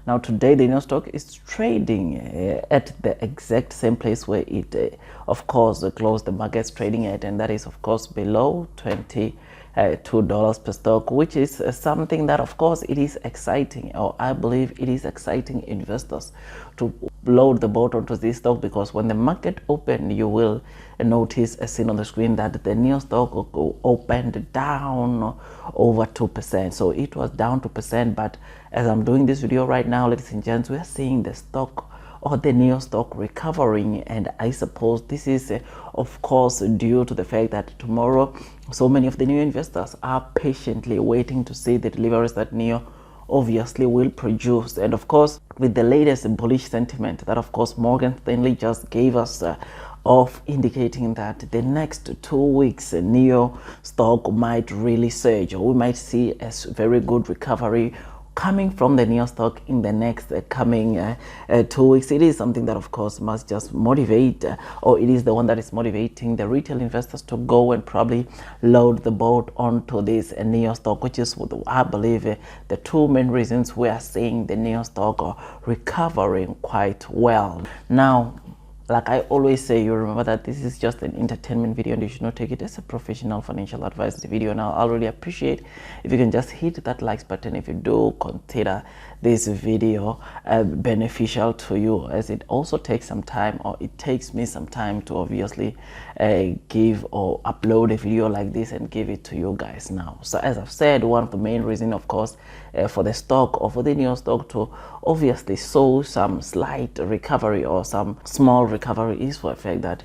Now today the NEO stock is trading at the exact same place where it of course closed the markets trading at, and that is of course below $22 per stock, which is something that of course it is exciting, or I believe it is exciting investors to load the boat onto this stock, because when the market opened, you will notice, as seen on the screen, that the NEO stock opened down over 2%. So it was down 2%, but as I'm doing this video right now, ladies and gents, we are seeing the stock or the NEO stock recovering, and I suppose this is of course due to the fact that tomorrow so many of the new investors are patiently waiting to see the deliveries that NEO obviously will produce. And of course, with the latest bullish sentiment that of course Morgan Stanley just gave us of indicating that the next 2 weeks NEO stock might really surge, or we might see a very good recovery coming from the NEO stock in the next coming 2 weeks. It is something that of course must just motivate, or it is the one that is motivating the retail investors to go and probably load the boat onto this NEO stock, which is what I believe the two main reasons we are seeing the NEO stock recovering quite well. Now, like I always say, you remember that this is just an entertainment video and you should not take it as a professional financial advice video. Now, I'll really appreciate if you can just hit that likes button if you do consider this video beneficial to you, as it also takes some time, or it takes me some time to obviously give or upload a video like this and give it to you guys now. So as I've said, one of the main reasons of course for the stock, or for the NEO stock to obviously show some slight recovery or some small recovery, is for the fact that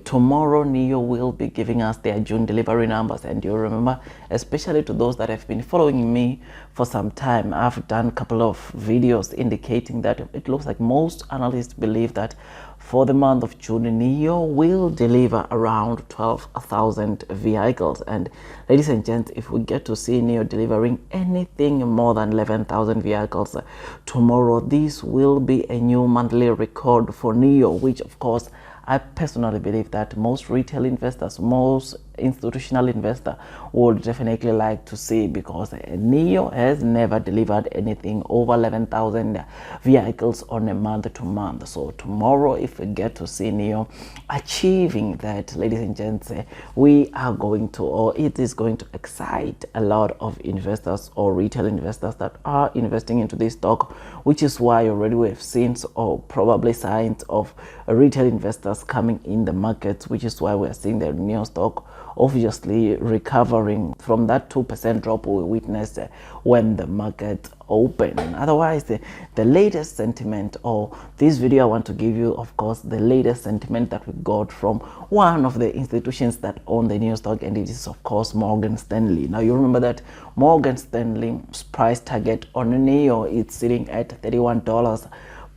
tomorrow NEO will be giving us their June delivery numbers. And you remember, especially to those that have been following me for some time, I've done a couple of videos indicating that it looks like most analysts believe that for the month of June, NEO will deliver around 12,000 vehicles. And ladies and gents, if we get to see NEO delivering anything more than 11,000 vehicles tomorrow, this will be a new monthly record for NEO, which of course I personally believe that most retail investors, most institutional investor would definitely like to see, because NEO has never delivered anything over 11,000 vehicles on a month to month. So tomorrow, if we get to see NEO achieving that, ladies and gents, we are going to, or it is going to excite a lot of investors or retail investors that are investing into this stock, which is why already we have seen, or probably signs of retail investors coming in the market, which is why we are seeing the NEO stock obviously recovering from that 2% drop we witnessed when the market opened. Otherwise, the latest sentiment, or this video I want to give you, of course, the latest sentiment that we got from one of the institutions that own the NEO stock, and it is of course Morgan Stanley. Now you remember that Morgan Stanley's price target on NEO is sitting at $31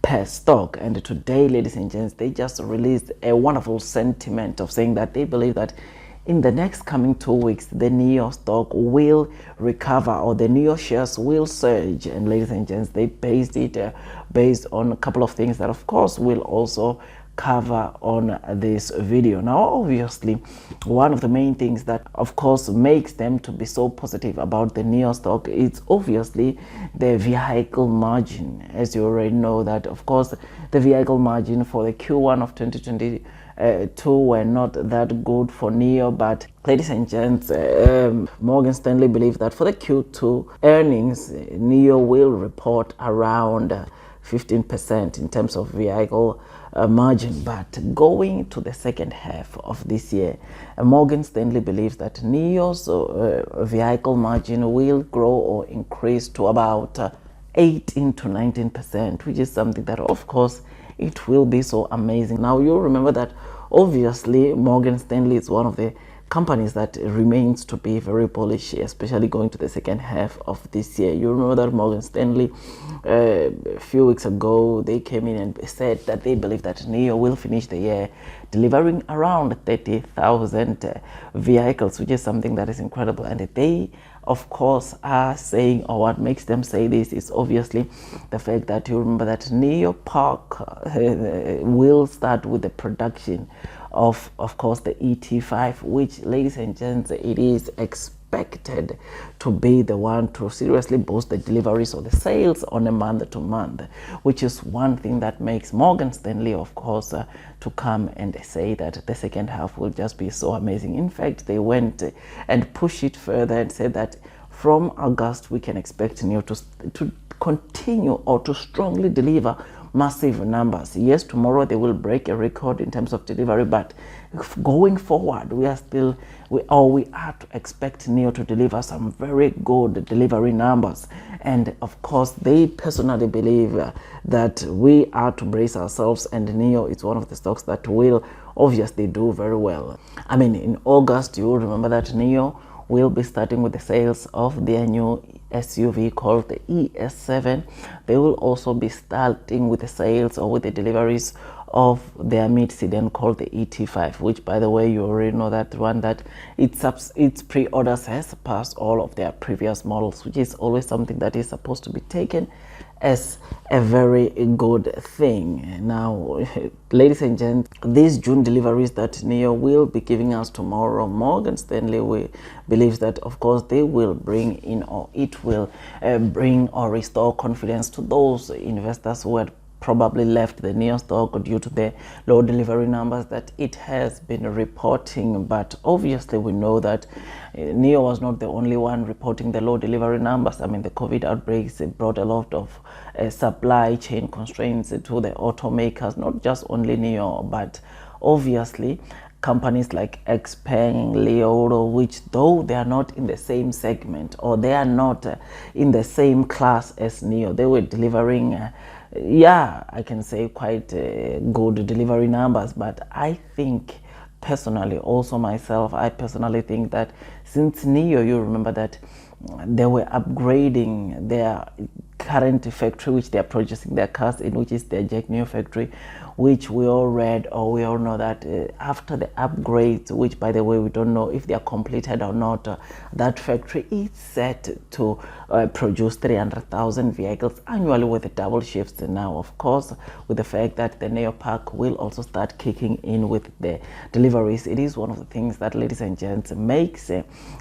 per stock, and today, ladies and gents, they just released a wonderful sentiment of saying that they believe that in the next coming 2 weeks the NEO stock will recover, or the NEO shares will surge. And ladies and gents, they based it based on a couple of things that of course will also cover on this video. Now obviously, one of the main things that of course makes them to be so positive about the NEO stock is obviously the vehicle margin. As you already know that of course the vehicle margin for the Q1 of 2022 were not that good for NEO, but ladies and gents, Morgan Stanley believes that for the Q2 earnings, NEO will report around 15% in terms of vehicle margin. But going to the second half of this year, Morgan Stanley believes that NEO's vehicle margin will grow or increase to about 18 to 19%, which is something that of course it will be so amazing. Now you remember that obviously Morgan Stanley is one of the companies that remains to be very bullish, especially going to the second half of this year. You remember that Morgan Stanley a few weeks ago, they came in and said that they believe that NEO will finish the year delivering around 30,000 vehicles, which is something that is incredible. And they of course are saying, or what makes them say this is obviously the fact that you remember that NEO Park will start with the production of course the ET5, which ladies and gents, it is expected expected to be the one to seriously boost the deliveries or the sales on a month to month, which is one thing that makes Morgan Stanley, of course, to come and say that the second half will just be so amazing. In fact, they went and pushed it further and said that from August we can expect NIO to continue or to strongly deliver massive numbers. Yes, tomorrow they will break a record in terms of delivery, but going forward we are to expect NIO to deliver some very good delivery numbers. And of course they personally believe that we are to brace ourselves, and NIO is one of the stocks that will obviously do very well. I mean, in August you will remember that NIO will be starting with the sales of their new SUV called the ES7. They will also be starting with the sales or with the deliveries of their mid sedan called the ET5, which, by the way, you already know that one, that its pre-orders has surpassed all of their previous models, which is always something that is supposed to be taken as a very good thing. Now, ladies and gents, these June deliveries that NIO will be giving us tomorrow, Morgan Stanley believes that, of course, they will bring in, or it will bring or restore confidence to those investors who had probably left the NIO stock due to the low delivery numbers that it has been reporting. But obviously we know that NIO was not the only one reporting the low delivery numbers. I mean, the COVID outbreaks brought a lot of supply chain constraints to the automakers, not just only NIO, but obviously companies like XPeng, Leoro, which though they are not in the same segment or they are not in the same class as NIO, they were delivering I can say quite good delivery numbers. But I think personally, also myself, I personally think that since NIO, you remember that they were upgrading their current factory which they are producing their cars in, which is their Jack Neo factory, which we all read or we all know that after the upgrades, which by the way we don't know if they are completed or not, that factory is set to produce 300,000 vehicles annually with the double shifts. Now, of course, with the fact that the Neo Park will also start kicking in with the deliveries, it is one of the things that, ladies and gents, makes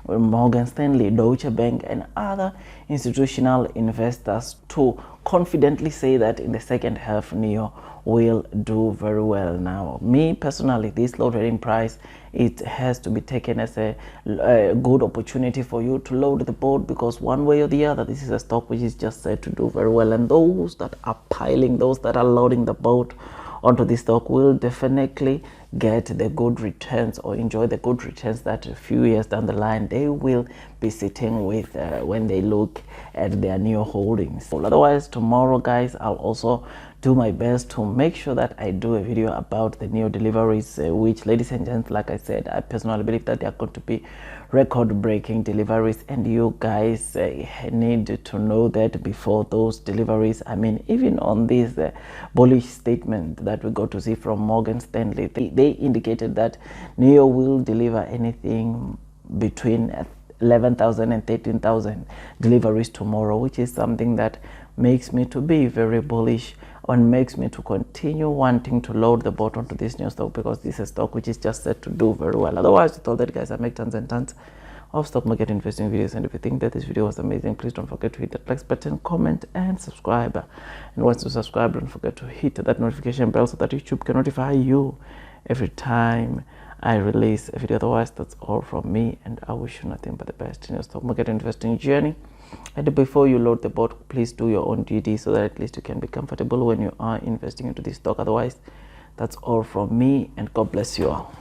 Morgan Stanley, Deutsche Bank and other institutional investors to confidently say that in the second half NIO will do very well. Now, me personally, this low trading price, it has to be taken as a good opportunity for you to load the boat, because one way or the other, this is a stock which is just said to do very well, and those that are piling, those that are loading the boat onto this stock will definitely get the good returns or enjoy the good returns that a few years down the line they will be sitting with when they look at their new holdings. Otherwise, tomorrow, guys, I'll also do my best to make sure that I do a video about the new deliveries, which, ladies and gents, like I said, I personally believe that they are going to be record-breaking deliveries, and you guys need to know that before those deliveries. I mean, even on this bullish statement that we got to see from Morgan Stanley, they indicated that NIO will deliver anything between 11,000 and 13,000 deliveries tomorrow, which is something that makes me to be very bullish and makes me to continue wanting to load the boat onto this new stock, because this is a stock which is just set to do very well. Otherwise, with all that, guys, I make tons and tons of stock market investing videos, and if you think that this video was amazing, please don't forget to hit that like button, comment and subscribe. And once you subscribe, don't forget to hit that notification bell so that YouTube can notify you every time I release a video. Otherwise, that's all from me, and I wish you nothing but the best in your stock market investing journey. And before you load the boat, please do your own duty so that at least you can be comfortable when you are investing into this stock. Otherwise, that's all from me, and God bless you all.